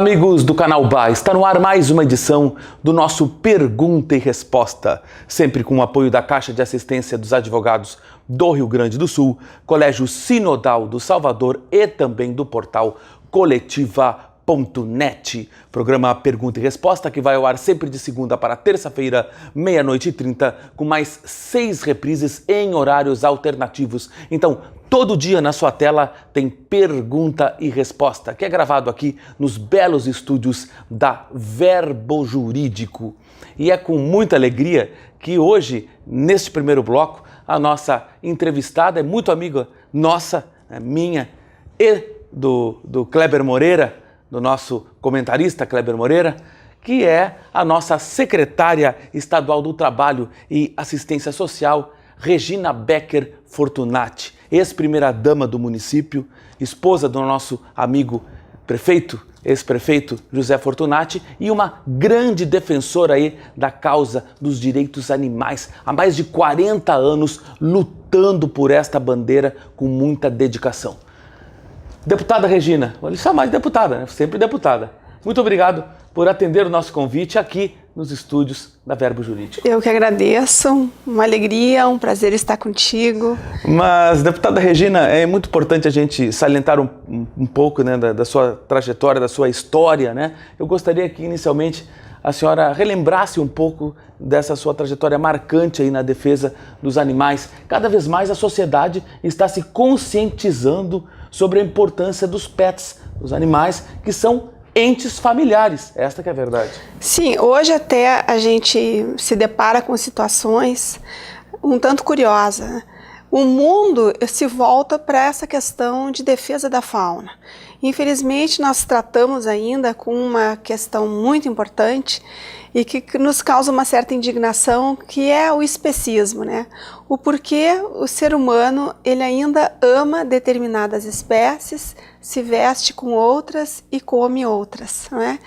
amigos do canal BA, está no ar mais uma edição do nosso Pergunta e Resposta, sempre com o apoio da Caixa de Assistência dos Advogados do Rio Grande do Sul, Colégio Sinodal do Salvador e também do portal Coletiva.net. Programa Pergunta e Resposta que vai ao ar sempre de segunda para terça-feira, 00h30, com mais 6 reprises em horários alternativos. Então, todo dia na sua tela tem Pergunta e Resposta, que é gravado aqui nos belos estúdios da Verbo Jurídico. E é com muita alegria que hoje, neste primeiro bloco, a nossa entrevistada é muito amiga nossa, minha e do Kleber Moreira, do nosso comentarista Kleber Moreira, que é a nossa secretária estadual do Trabalho e Assistência Social, Regina Becker Fortunati, ex-primeira-dama do município, esposa do nosso amigo prefeito, ex-prefeito José Fortunati, e uma grande defensora aí da causa dos direitos animais, há mais de 40 anos lutando por esta bandeira com muita dedicação. Deputada Regina, vou lhe chamar de deputada, né? Sempre deputada. Muito obrigado por atender o nosso convite aqui nos estúdios da Verbo Jurídico. Eu que agradeço, uma alegria, um prazer estar contigo. Mas, deputada Regina, é muito importante a gente salientar um pouco, né, da sua trajetória, da sua história, né? Eu gostaria que, inicialmente, a senhora relembrasse um pouco dessa sua trajetória marcante aí na defesa dos animais. Cada vez mais a sociedade está se conscientizando sobre a importância dos pets, dos animais, que são entes familiares, esta que é a verdade. Sim, hoje até a gente se depara com situações um tanto curiosas, né? O mundo se volta para essa questão de defesa da fauna. Infelizmente, nós tratamos ainda com uma questão muito importante e que nos causa uma certa indignação, que é o especismo, né? O porquê o ser humano ele ainda ama determinadas espécies, se veste com outras e come outras, não é?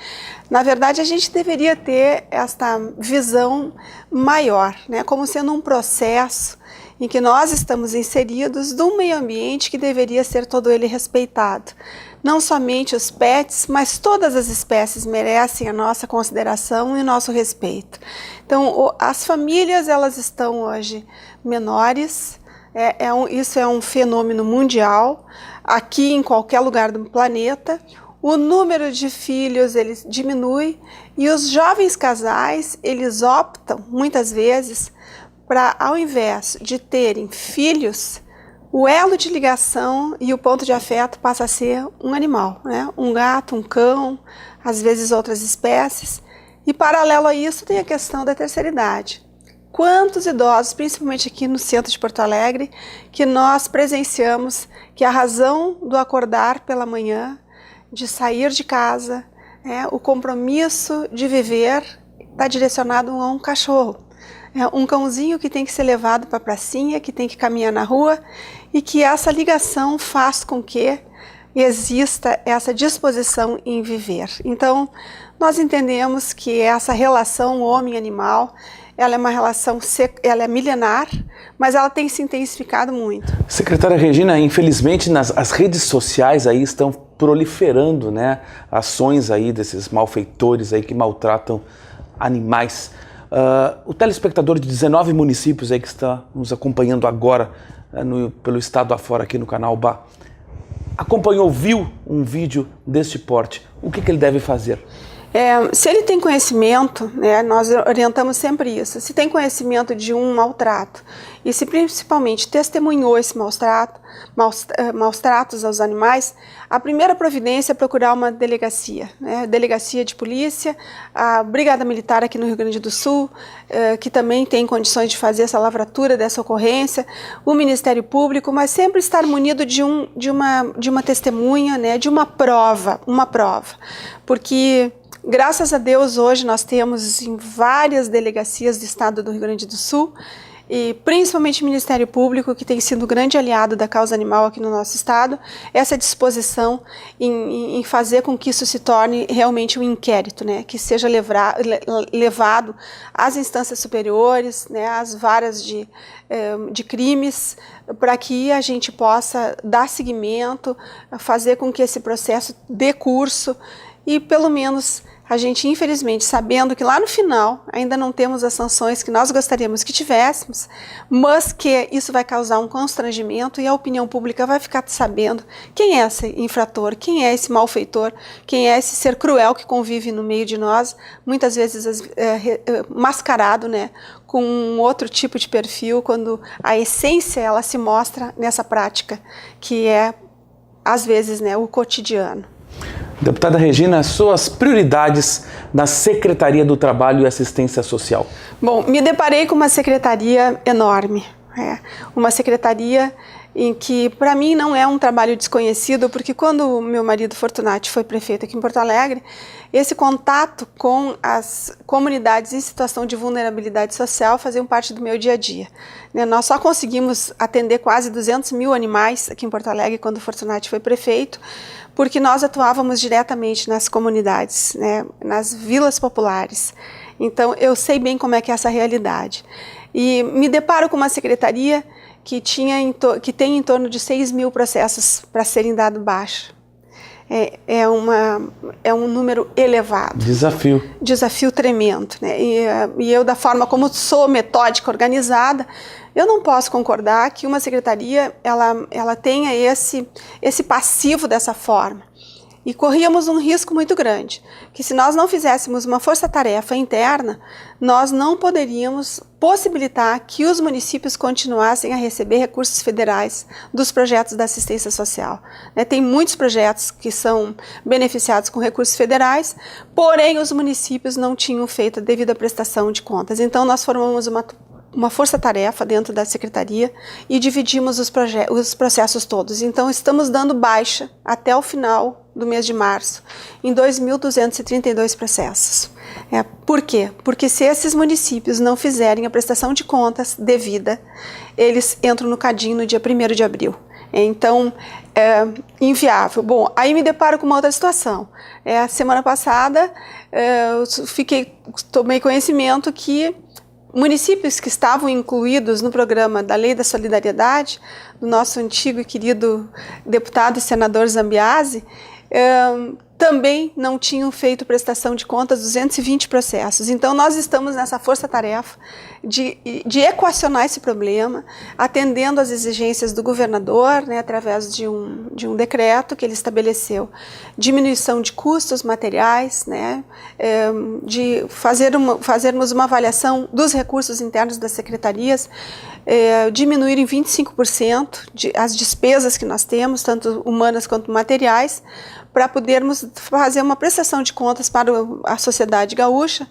Na verdade, a gente deveria ter esta visão maior, né? Como sendo um processo em que nós estamos inseridos de um meio ambiente que deveria ser todo ele respeitado. Não somente os pets, mas todas as espécies merecem a nossa consideração e o nosso respeito. Então, as famílias elas estão hoje menores, isso é um fenômeno mundial, aqui em qualquer lugar do planeta. O número de filhos ele diminui e os jovens casais eles optam muitas vezes para, ao invés de terem filhos, o elo de ligação e o ponto de afeto passa a ser um animal, né? Um gato, um cão, às vezes outras espécies. E paralelo a isso tem a questão da terceira idade. Quantos idosos, principalmente aqui no centro de Porto Alegre, que nós presenciamos que a razão do acordar pela manhã, de sair de casa, o compromisso de viver está direcionado a um cachorro. Um cãozinho que tem que ser levado para a pracinha, que tem que caminhar na rua e que essa ligação faz com que exista essa disposição em viver. Então, nós entendemos que essa relação homem-animal, ela é uma relação, ela é milenar, mas ela tem se intensificado muito. Secretária Regina, infelizmente as redes sociais aí estão proliferando, né, ações aí desses malfeitores aí que maltratam animais. O telespectador de 19 municípios aí que está nos acompanhando agora pelo estado afora aqui no canal BA, viu um vídeo deste porte, o que ele deve fazer? Se ele tem conhecimento, né, nós orientamos sempre isso, se tem conhecimento de um maltrato e se principalmente testemunhou esse maus tratos aos animais, a primeira providência é procurar uma delegacia, né, delegacia de polícia, a Brigada Militar aqui no Rio Grande do Sul, que também tem condições de fazer essa lavratura dessa ocorrência, o Ministério Público, mas sempre estar munido de uma testemunha, né, de uma prova, porque graças a Deus, hoje nós temos em várias delegacias do estado do Rio Grande do Sul, e principalmente o Ministério Público, que tem sido um grande aliado da causa animal aqui no nosso estado, essa disposição em fazer com que isso se torne realmente um inquérito, né, que seja levado às instâncias superiores, né, às varas de crimes, para que a gente possa dar seguimento, fazer com que esse processo dê curso e pelo menos a gente, infelizmente, sabendo que lá no final ainda não temos as sanções que nós gostaríamos que tivéssemos, mas que isso vai causar um constrangimento e a opinião pública vai ficar sabendo quem é esse infrator, quem é esse malfeitor, quem é esse ser cruel que convive no meio de nós, muitas vezes mascarado, né, com um outro tipo de perfil, quando a essência ela se mostra nessa prática, que é, às vezes, né, o cotidiano. Deputada Regina, suas prioridades na Secretaria do Trabalho e Assistência Social. Bom, me deparei com uma secretaria enorme, uma secretaria em que, para mim, não é um trabalho desconhecido, porque quando o meu marido Fortunati foi prefeito aqui em Porto Alegre, esse contato com as comunidades em situação de vulnerabilidade social faziam parte do meu dia a dia. Nós só conseguimos atender quase 200 mil animais aqui em Porto Alegre quando o Fortunati foi prefeito, porque nós atuávamos diretamente nas comunidades, né, nas vilas populares. Então, eu sei bem como é que é essa realidade. E me deparo com uma secretaria que tem em torno de 6 mil processos para serem dados baixa. É um número elevado. Desafio. Desafio tremendo, né? E eu, da forma como sou metódica, organizada, eu não posso concordar que uma secretaria ela tenha esse passivo dessa forma. E corríamos um risco muito grande, que se nós não fizéssemos uma força-tarefa interna, nós não poderíamos possibilitar que os municípios continuassem a receber recursos federais dos projetos da assistência social. Tem muitos projetos que são beneficiados com recursos federais, porém os municípios não tinham feito a devida prestação de contas. Então nós formamos uma força-tarefa dentro da secretaria e dividimos os processos todos. Então, estamos dando baixa até o final do mês de março em 2.232 processos. Por quê? Porque se esses municípios não fizerem a prestação de contas devida, eles entram no cadinho no dia 1º de abril. Então, é inviável. Bom, aí me deparo com uma outra situação. A semana passada, tomei conhecimento que municípios que estavam incluídos no programa da Lei da Solidariedade, do nosso antigo e querido deputado e senador Zambiase, também não tinham feito prestação de contas 220 processos. Então, nós estamos nessa força-tarefa de equacionar esse problema, atendendo às exigências do governador, né, através de um decreto que ele estabeleceu, diminuição de custos materiais, né, de fazermos uma avaliação dos recursos internos das secretarias, diminuir em 25% as despesas que nós temos, tanto humanas quanto materiais, para podermos fazer uma prestação de contas para a sociedade gaúcha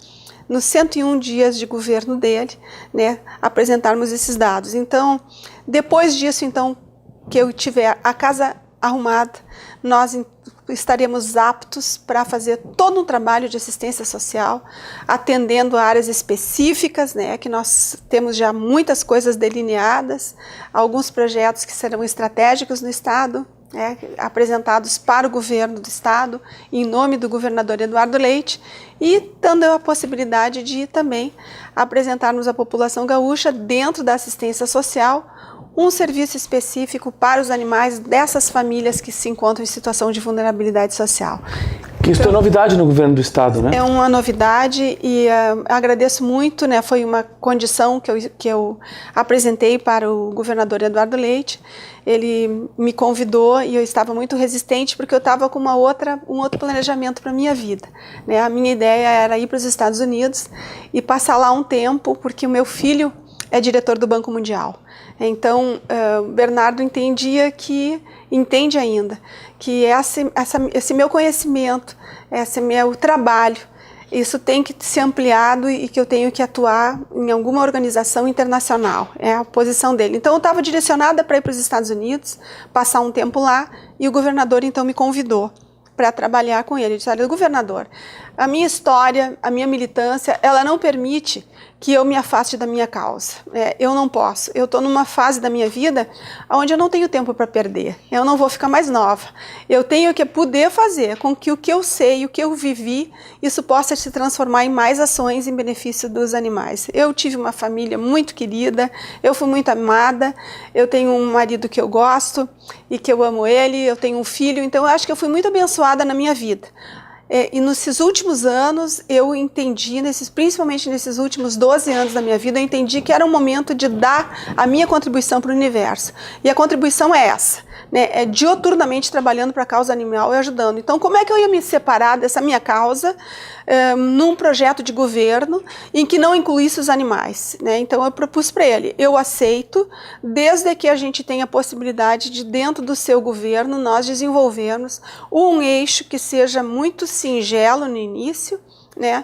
nos 101 dias de governo dele, né, apresentarmos esses dados. Então, depois disso, então, que eu tiver a casa arrumada, nós estaremos aptos para fazer todo um trabalho de assistência social, atendendo a áreas específicas, né, que nós temos já muitas coisas delineadas, alguns projetos que serão estratégicos no Estado, apresentados para o governo do Estado, em nome do governador Eduardo Leite, e dando a possibilidade de também apresentarmos à população gaúcha, dentro da assistência social, um serviço específico para os animais dessas famílias que se encontram em situação de vulnerabilidade social. Isso é novidade no governo do Estado, né? É uma novidade e agradeço muito, né? Foi uma condição que eu apresentei para o governador Eduardo Leite. Ele me convidou e eu estava muito resistente porque eu estava com um outro planejamento para a minha vida, né? A minha ideia era ir para os Estados Unidos e passar lá um tempo, porque o meu filho é diretor do Banco Mundial. Então, Bernardo entende ainda, que esse meu conhecimento, esse meu trabalho, isso tem que ser ampliado e que eu tenho que atuar em alguma organização internacional. É a posição dele. Então, eu estava direcionada para ir para os Estados Unidos, passar um tempo lá, e o governador, então, me convidou para trabalhar com ele. Ele disse: olha, governador, a minha história, a minha militância, ela não permite que eu me afaste da minha causa. Eu não posso. Eu estou numa fase da minha vida onde eu não tenho tempo para perder. Eu não vou ficar mais nova. Eu tenho que poder fazer com que o que eu sei, o que eu vivi, isso possa se transformar em mais ações em benefício dos animais. Eu tive uma família muito querida, eu fui muito amada, eu tenho um marido que eu gosto e que eu amo ele, eu tenho um filho, então eu acho que eu fui muito abençoada na minha vida. E nesses últimos anos eu entendi, principalmente nesses últimos 12 anos da minha vida, eu entendi que era um momento de dar a minha contribuição para o universo. E a contribuição é essa, né? É dioturnamente trabalhando para a causa animal e ajudando. Então, como é que eu ia me separar dessa minha causa num projeto de governo em que não incluísse os animais, né? Então, eu propus para ele, eu aceito, desde que a gente tenha a possibilidade de, dentro do seu governo, nós desenvolvermos um eixo que seja muito singelo no início, né,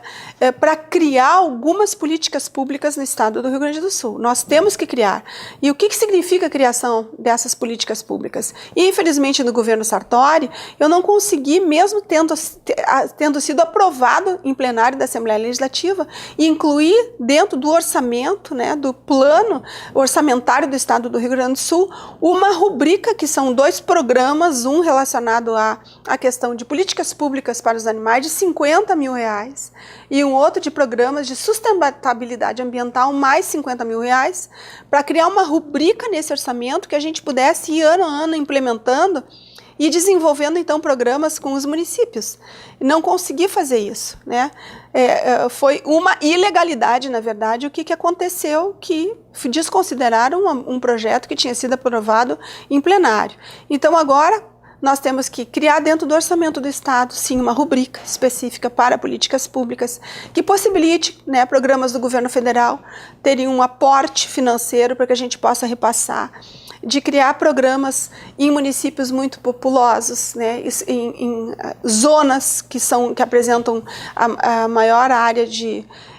para criar algumas políticas públicas no estado do Rio Grande do Sul. Nós temos que criar. E o que significa a criação dessas políticas públicas? E, infelizmente, no governo Sartori, eu não consegui, mesmo tendo sido aprovado em plenário da Assembleia Legislativa, incluir dentro do orçamento, né, do plano orçamentário do estado do Rio Grande do Sul, uma rubrica que são 2 programas, um relacionado à questão de políticas públicas para os animais, de R$50 mil, e um outro de programas de sustentabilidade ambiental, mais R$50 mil, para criar uma rubrica nesse orçamento que a gente pudesse ir ano a ano implementando e desenvolvendo então programas com os municípios. Não consegui fazer isso, né? Foi uma ilegalidade, na verdade, o que aconteceu, que desconsideraram um projeto que tinha sido aprovado em plenário. Então agora nós temos que criar dentro do orçamento do Estado, sim, uma rubrica específica para políticas públicas que possibilite, né, programas do governo federal terem um aporte financeiro para que a gente possa repassar, de criar programas em municípios muito populosos, né, em zonas que apresentam a maior área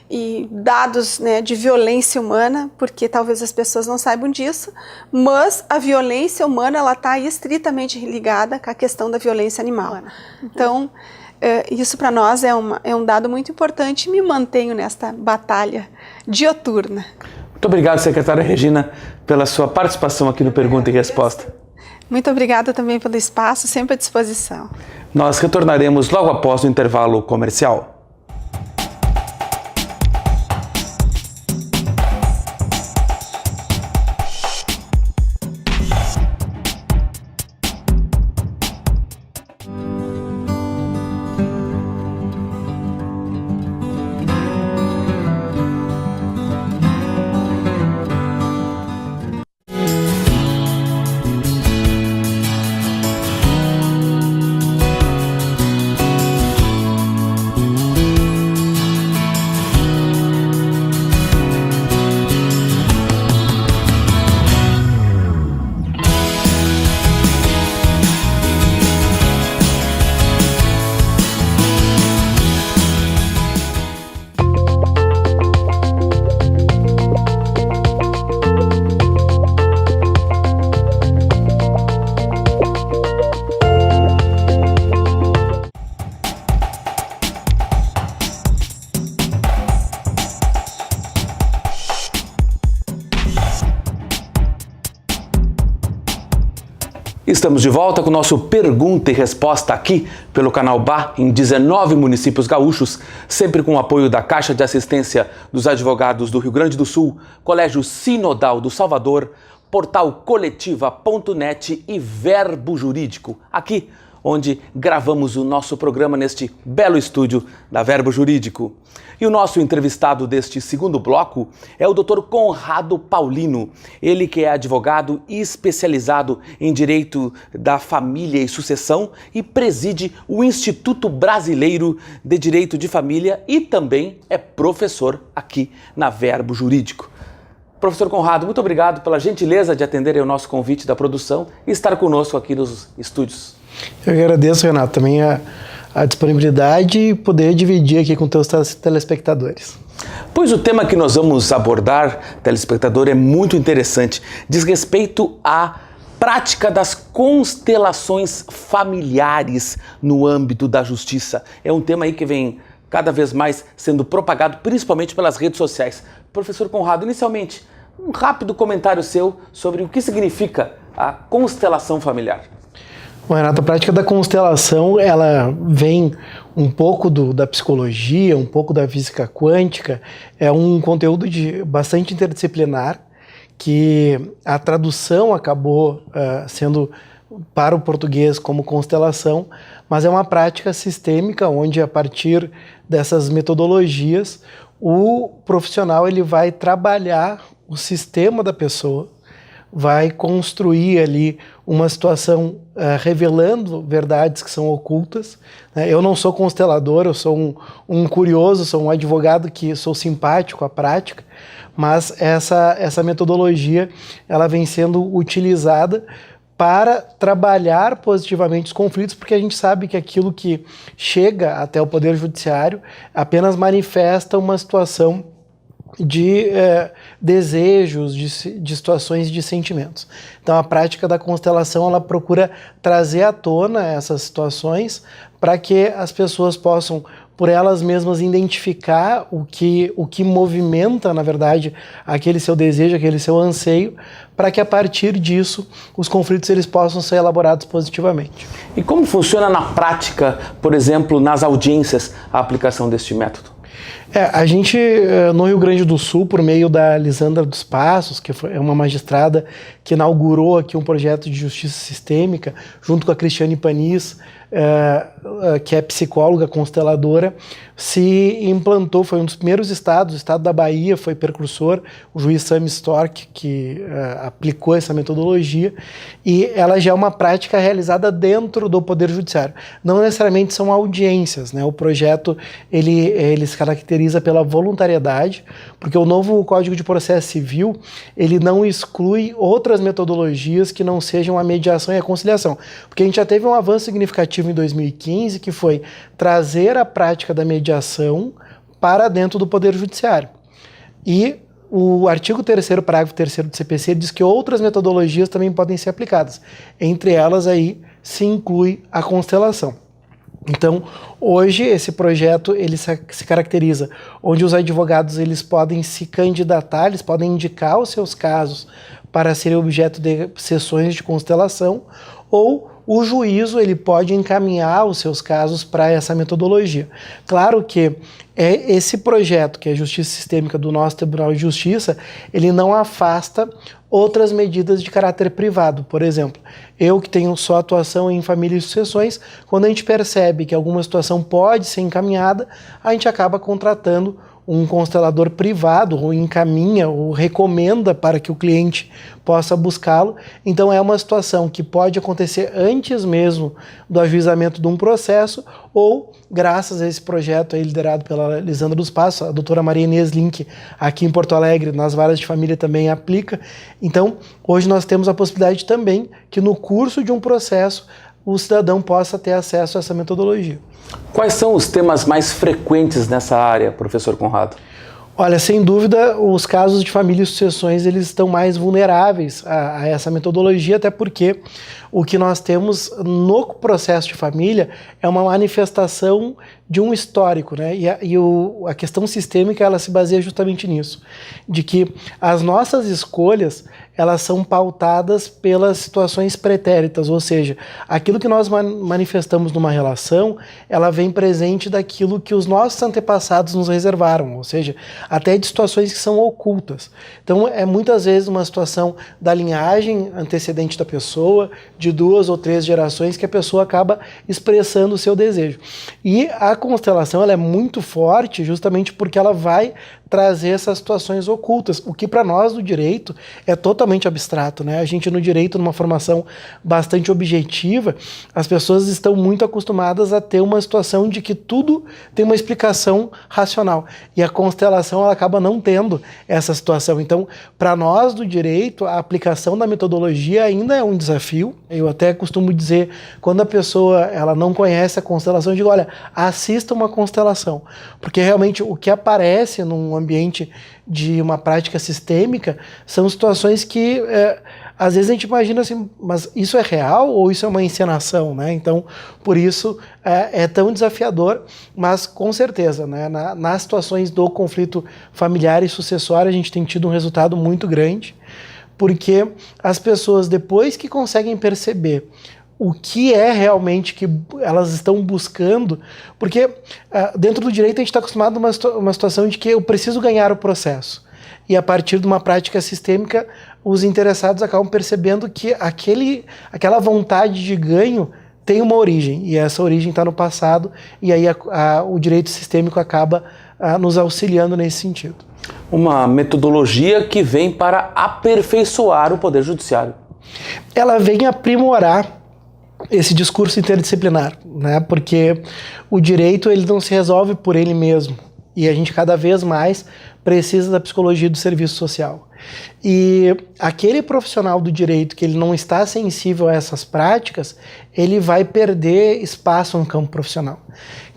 e dados, né, de violência humana, porque talvez as pessoas não saibam disso, mas a violência humana ela está estritamente ligada com a questão da violência animal. Então, isso para nós é um dado muito importante e me mantenho nesta batalha dioturna. Muito obrigado, secretária Regina, pela sua participação aqui no Pergunta e Resposta. Muito obrigada também pelo espaço, sempre à disposição. Nós retornaremos logo após o intervalo comercial. Estamos de volta com o nosso Pergunta e Resposta aqui pelo canal BA em 19 municípios gaúchos, sempre com o apoio da Caixa de Assistência dos Advogados do Rio Grande do Sul, Colégio Sinodal do Salvador, Portal Coletiva.net e Verbo Jurídico, aqui onde gravamos o nosso programa neste belo estúdio da Verbo Jurídico. E o nosso entrevistado deste segundo bloco é o Dr. Conrado Paulino, ele que é advogado e especializado em Direito da Família e Sucessão e preside o Instituto Brasileiro de Direito de Família e também é professor aqui na Verbo Jurídico. Professor Conrado, muito obrigado pela gentileza de atender ao nosso convite da produção e estar conosco aqui nos estúdios. Eu agradeço, Renato, também a disponibilidade e poder dividir aqui com teus telespectadores. Pois o tema que nós vamos abordar, telespectador, é muito interessante. Diz respeito à prática das constelações familiares no âmbito da justiça. É um tema aí que vem cada vez mais sendo propagado, principalmente pelas redes sociais. Professor Conrado, inicialmente, um rápido comentário seu sobre o que significa a constelação familiar. Bom, Renato, a prática da constelação, ela vem um pouco da psicologia, um pouco da física quântica, é um conteúdo bastante interdisciplinar, que a tradução acabou sendo para o português como constelação, mas é uma prática sistêmica onde, a partir dessas metodologias, o profissional ele vai trabalhar o sistema da pessoa, vai construir ali uma situação revelando verdades que são ocultas. Eu não sou constelador, eu sou um curioso, sou um advogado que sou simpático à prática, mas essa metodologia ela vem sendo utilizada para trabalhar positivamente os conflitos, porque a gente sabe que aquilo que chega até o Poder Judiciário apenas manifesta uma situação de desejos, de situações, de sentimentos. Então a prática da constelação ela procura trazer à tona essas situações para que as pessoas possam, por elas mesmas, identificar o que movimenta, na verdade, aquele seu desejo, aquele seu anseio, para que a partir disso os conflitos eles possam ser elaborados positivamente. E como funciona na prática, por exemplo, nas audiências, a aplicação deste método? A gente, no Rio Grande do Sul, por meio da Lisandra dos Passos, que é uma magistrada que inaugurou aqui um projeto de justiça sistêmica, junto com a Cristiane Panis, que é psicóloga consteladora, se implantou, foi um dos primeiros estados, o estado da Bahia foi precursor, o juiz Sam Stork, que aplicou essa metodologia, e ela já é uma prática realizada dentro do Poder Judiciário. Não necessariamente são audiências, né? O projeto ele se caracteriza pela voluntariedade, porque o novo Código de Processo Civil ele não exclui outras metodologias que não sejam a mediação e a conciliação, porque a gente já teve um avanço significativo em 2015, que foi trazer a prática da mediação para dentro do Poder Judiciário. E o artigo 3º, parágrafo 3º do CPC diz que outras metodologias também podem ser aplicadas. Entre elas aí se inclui a constelação. Então, hoje esse projeto ele se caracteriza onde os advogados eles podem se candidatar, eles podem indicar os seus casos para serem objeto de sessões de constelação, ou o juízo ele pode encaminhar os seus casos para essa metodologia. Claro que esse projeto, que é a Justiça Sistêmica do nosso Tribunal de Justiça, ele não afasta outras medidas de caráter privado. Por exemplo, eu que tenho só atuação em família e sucessões, quando a gente percebe que alguma situação pode ser encaminhada, a gente acaba contratando um constelador privado, ou encaminha, ou recomenda para que o cliente possa buscá-lo. Então é uma situação que pode acontecer antes mesmo do ajuizamento de um processo, ou graças a esse projeto aí liderado pela Lisandra dos Passos, a doutora Maria Inês Link, aqui em Porto Alegre, nas varas de família também aplica. Então hoje nós temos a possibilidade também que no curso de um processo o cidadão possa ter acesso a essa metodologia. Quais são os temas mais frequentes nessa área, professor Conrado? Olha, sem dúvida, os casos de família e sucessões eles estão mais vulneráveis a essa metodologia, até porque o que nós temos no processo de família é uma manifestação de um histórico, né? A questão sistêmica ela se baseia justamente nisso, de que as nossas escolhas elas são pautadas pelas situações pretéritas, ou seja, aquilo que nós manifestamos numa relação, ela vem presente daquilo que os nossos antepassados nos reservaram, ou seja, até de situações que são ocultas. Então é muitas vezes uma situação da linhagem antecedente da pessoa, de 2 ou 3 gerações, que a pessoa acaba expressando o seu desejo. E a constelação ela é muito forte justamente porque ela vai trazer essas situações ocultas, o que para nós do direito é totalmente abstrato, né? A gente no direito, numa formação bastante objetiva, as pessoas estão muito acostumadas a ter uma situação de que tudo tem uma explicação racional, e a constelação ela acaba não tendo essa situação. Então, para nós do direito, a aplicação da metodologia ainda é um desafio. Eu até costumo dizer, quando a pessoa ela não conhece a constelação, eu digo, olha, assista uma constelação, porque realmente o que aparece num ambiente de uma prática sistêmica são situações que às vezes a gente imagina assim, mas isso é real ou isso é uma encenação, né? Então, por isso é tão desafiador, mas com certeza, né, nas situações do conflito familiar e sucessório a gente tem tido um resultado muito grande, porque as pessoas, depois que conseguem perceber o que é realmente que elas estão buscando, porque dentro do direito a gente está acostumado a uma situação de que eu preciso ganhar o processo. e a partir de uma prática sistêmica, os interessados acabam percebendo que aquela vontade de ganho tem uma origem, e essa origem está no passado, e aí o direito sistêmico acaba nos auxiliando nesse sentido. Uma metodologia que vem para aperfeiçoar o Poder Judiciário. Ela vem aprimorar esse discurso interdisciplinar, né? Porque o direito ele não se resolve por ele mesmo, e a gente cada vez mais precisa da psicologia do serviço social. E aquele profissional do direito que ele não está sensível a essas práticas, ele vai perder espaço no campo profissional.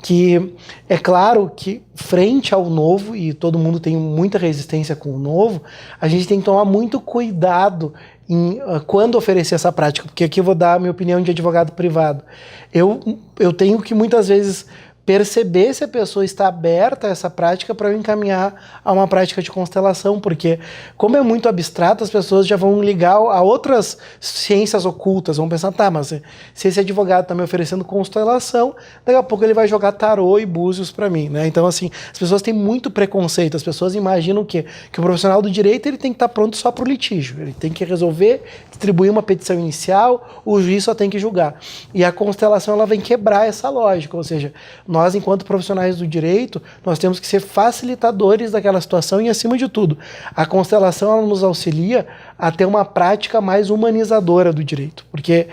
Que é claro que frente ao novo, e todo mundo tem muita resistência com o novo, a gente tem que tomar muito cuidado em quando oferecer essa prática, porque aqui eu vou dar a minha opinião de advogado privado. Eu tenho que muitas vezes perceber se a pessoa está aberta a essa prática para eu encaminhar a uma prática de constelação, porque como é muito abstrato, as pessoas já vão ligar a outras ciências ocultas, vão pensar, tá, mas se esse advogado está me oferecendo constelação, daqui a pouco ele vai jogar tarô e búzios para mim, né? Então, assim, as pessoas têm muito preconceito, as pessoas imaginam que o profissional do direito ele tem que estar pronto só para o litígio, ele tem que resolver, distribuir uma petição inicial, o juiz só tem que julgar. E a constelação ela vem quebrar essa lógica, ou seja, nós, enquanto profissionais do direito, nós temos que ser facilitadores daquela situação e, acima de tudo, a constelação ela nos auxilia a ter uma prática mais humanizadora do direito, porque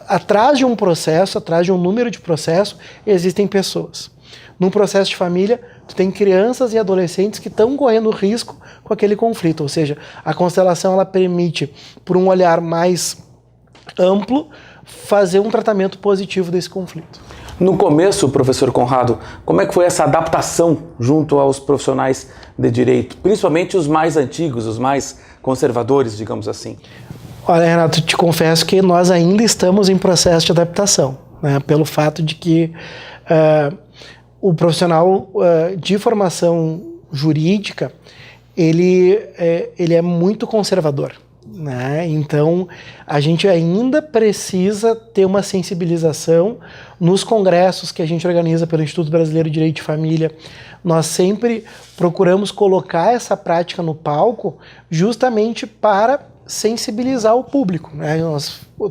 atrás de um processo, atrás de um número de processo, existem pessoas. Num processo de família, tu tem crianças e adolescentes que estão correndo risco com aquele conflito, ou seja, a constelação ela permite, por um olhar mais amplo, fazer um tratamento positivo desse conflito. No começo, professor Conrado, como é que foi essa adaptação junto aos profissionais de direito, principalmente os mais antigos, os mais conservadores, digamos assim? Olha, Renato, te confesso que nós ainda estamos em processo de adaptação, né, pelo fato de que o profissional de formação jurídica, ele é muito conservador. Né? Então, a gente ainda precisa ter uma sensibilização nos congressos que a gente organiza pelo Instituto Brasileiro de Direito de Família. Nós sempre procuramos colocar essa prática no palco justamente para sensibilizar o público. Né?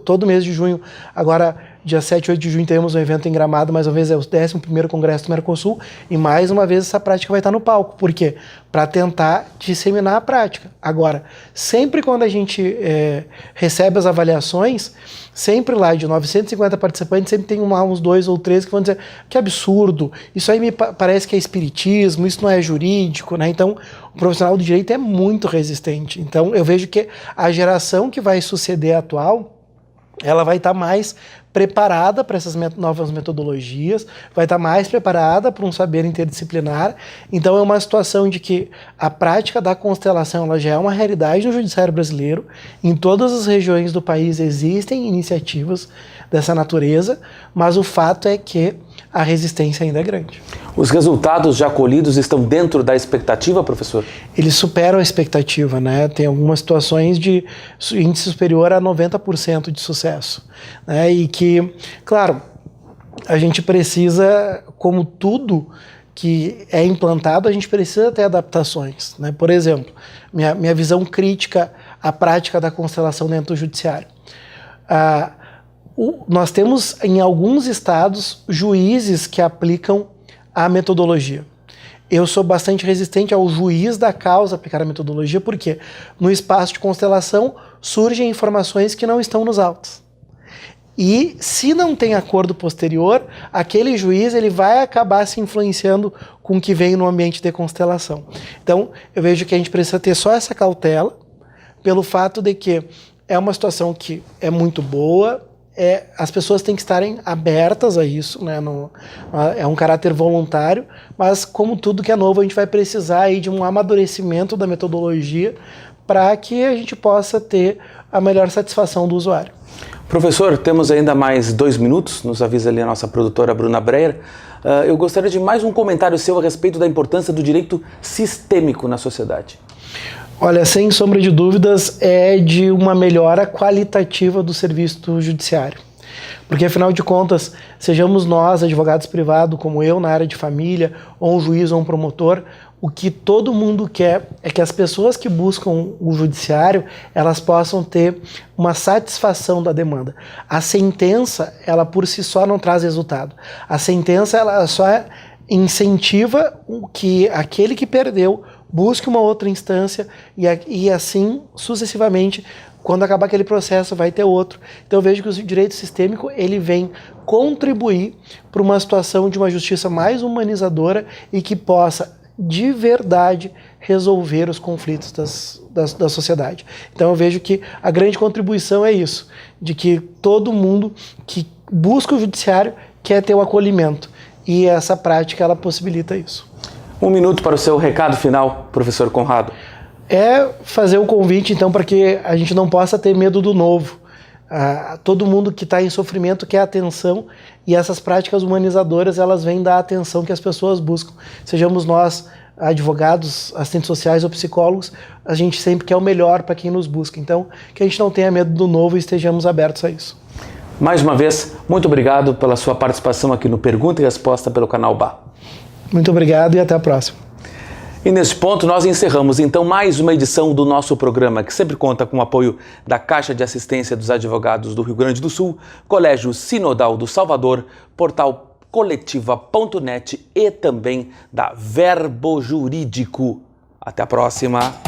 Todo mês de junho, agora dia 7 e 8 de junho, temos um evento em Gramado, mais uma vez é o 11º Congresso do Mercosul, e mais uma vez essa prática vai estar no palco. Por quê? Para tentar disseminar a prática. Agora, sempre quando a gente recebe as avaliações, sempre lá de 950 participantes, sempre tem uns 2 ou 3 que vão dizer que absurdo, isso aí me parece que é espiritismo, isso não é jurídico, né? Então, o profissional do direito é muito resistente. Então, eu vejo que a geração que vai suceder a atual, ela vai estar mais preparada para essas novas metodologias, vai estar mais preparada para um saber interdisciplinar. Então é uma situação de que a prática da constelação ela já é uma realidade no judiciário brasileiro. Em todas as regiões do país existem iniciativas dessa natureza, mas o fato é que a resistência ainda é grande. Os resultados já colhidos estão dentro da expectativa, professor? Eles superam a expectativa, né? Tem algumas situações de índice superior a 90% de sucesso, né? E que, claro, a gente precisa, como tudo que é implantado, a gente precisa ter adaptações, né? Por exemplo, minha visão crítica à prática da constelação dentro do judiciário. Nós temos, em alguns estados, juízes que aplicam a metodologia. Eu sou bastante resistente ao juiz da causa aplicar a metodologia, porque no espaço de constelação surgem informações que não estão nos autos. E se não tem acordo posterior, aquele juiz ele vai acabar se influenciando com o que vem no ambiente de constelação. Então, eu vejo que a gente precisa ter só essa cautela, pelo fato de que é uma situação que é muito boa, as pessoas têm que estarem abertas a isso, né? É um caráter voluntário, mas como tudo que é novo, a gente vai precisar aí de um amadurecimento da metodologia para que a gente possa ter a melhor satisfação do usuário. Professor, temos ainda mais 2 minutos, nos avisa ali a nossa produtora Bruna Breyer. Eu gostaria de mais um comentário seu a respeito da importância do direito sistêmico na sociedade. Olha, sem sombra de dúvidas, é de uma melhora qualitativa do serviço judiciário. Porque, afinal de contas, sejamos nós, advogados privados, como eu, na área de família, ou um juiz ou um promotor, o que todo mundo quer é que as pessoas que buscam o judiciário, elas possam ter uma satisfação da demanda. A sentença, ela por si só não traz resultado. A sentença, ela só incentiva que aquele que perdeu busque uma outra instância e assim sucessivamente. Quando acabar aquele processo, vai ter outro. Então eu vejo que o direito sistêmico, ele vem contribuir para uma situação de uma justiça mais humanizadora e que possa, de verdade, resolver os conflitos da sociedade. Então eu vejo que a grande contribuição é isso, de que todo mundo que busca o judiciário quer ter o acolhimento. E essa prática, ela possibilita isso. 1 minuto para o seu recado final, professor Conrado. É fazer o convite, então, para que a gente não possa ter medo do novo. Todo mundo que está em sofrimento quer atenção, e essas práticas humanizadoras, elas vêm da atenção que as pessoas buscam. Sejamos nós, advogados, assistentes sociais ou psicólogos, a gente sempre quer o melhor para quem nos busca. Então, que a gente não tenha medo do novo e estejamos abertos a isso. Mais uma vez, muito obrigado pela sua participação aqui no Pergunta e Resposta pelo canal BA. Muito obrigado e até a próxima. E nesse ponto nós encerramos então mais uma edição do nosso programa, que sempre conta com o apoio da Caixa de Assistência dos Advogados do Rio Grande do Sul, Colégio Sinodal do Salvador, portal coletiva.net e também da Verbo Jurídico. Até a próxima!